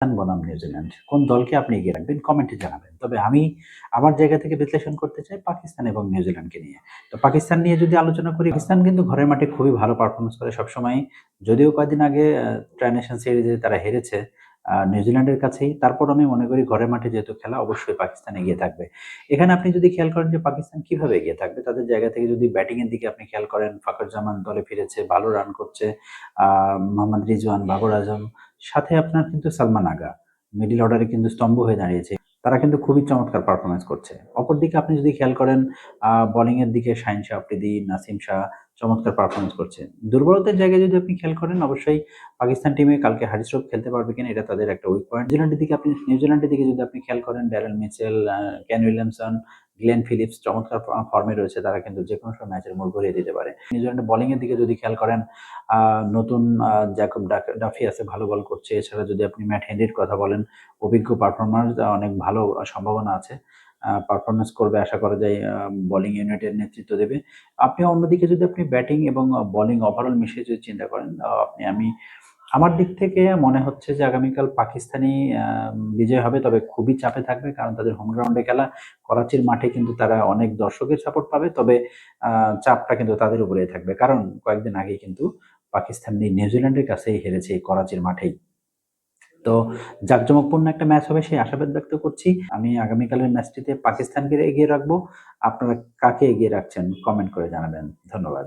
বনাম নিউজিল্যান্ড। কোন দলকে আপনি এগিয়ে রাখবেন কমেন্টে জানাবেন। তবে আমি আমার জায়গা থেকে বিশ্লেষণ করতে চাই পাকিস্তান এবং নিউজিল্যান্ডকে নিয়ে। তো পাকিস্তান নিয়ে যদি আলোচনা করি, পাকিস্তান কিন্তু ঘরের মাঠে খুবই ভালো পারফরম্যান্স করে সবসময়ই। যদিও কয়েকদিন আগে ট্রাই নেশন সিরিজে তারা হেরেছে নিউজিল্যান্ডের কাছেই। তারপর আমি মনে করি ঘরের মাঠে যেহেতু খেলা অবশ্যই পাকিস্তান এগিয়ে থাকবে। এখানে আপনি যদি খেয়াল করেন যে পাকিস্তান কিভাবে এগিয়ে থাকবে, তাদের জায়গা থেকে যদি ব্যাটিং এর দিকে আপনি খেয়াল করেন, ফাকর জামান দলে ফিরেছে, ভালো রান করছে। মোহাম্মদ রিজওয়ান, বাবর আজম, সাথে আপনার কিন্তু সালমান আগা মিডল অর্ডারে কিন্তু স্তম্ভ হয়ে দাঁড়িয়েছে। তারা কিন্তু খুবই চমৎকার পারফরম্যান্স করছে। অপরদিকে আপনি যদি খেয়াল করেন বোলিং এর দিকে শাহিন শাহ আফ্রিদি, নাসিম শাহ চমৎকার পারফরম্যান্স করছে। দুর্বলতার জায়গায় যদি আপনি খেয়াল করেন অবশ্যই পাকিস্তান টিমে কালকে হারিস রূপ খেলতে পারবে কিনা এটা তাদের একটা উইক পয়েন্ট। নিউজিল্যান্ডের দিকে যদি আপনি খেয়াল করেন Daryl Mitchell, Kane Williamson, Glenn Phillips চমৎকার ফর্মে রয়েছে। তারা কিন্তু যেকোনো সময় ম্যাচের মোড় ঘুরিয়ে দিতে পারে। নিউজিল্যান্ডের বোলিং এর দিকে যদি খেয়াল করেন নতুন জ্যাকব ডাফি আছে, ভালো বল করছে। এছাড়া যদি আপনি ম্যাট হেনরির কথা বলেন, অভিজ্ঞ পারফর্মার, অনেক ভালো সম্ভাবনা আছে। পারফরম্যান্স করবে আশা করা যায়, বোলিং ইউনিটের নেতৃত্ব দেবে। আপনি অন্যদিকে যদি আপনি ব্যাটিং এবং বোলিং ওভারঅল মিশিয়ে যদি চিন্তা করেন, আমার দিক থেকে মনে হচ্ছে যে আগামীকাল পাকিস্তানি বিজয় হবে, তবে খুবই চাপে থাকবে কারণ তাদের হোম গ্রাউন্ডে খেলা। করাচির মাঠে কিন্তু তারা অনেক দর্শকের সাপোর্ট পাবে, তবে চাপটা কিন্তু তাদের উপরেই থাকবে কারণ কয়েকদিন আগেই কিন্তু পাকিস্তান নিউজিল্যান্ডের কাছেই হেরেছে এই করাচির মাঠেই। তো জাঁকজমকপূর্ণ একটা ম্যাচ হবে সেই আশাবাদ ব্যক্ত করছি। আমি আগামীকালের ম্যাচটিতে পাকিস্তানকে এগিয়ে রাখবো। আপনারা কাকে এগিয়ে রাখছেন কমেন্ট করে জানাবেন। ধন্যবাদ।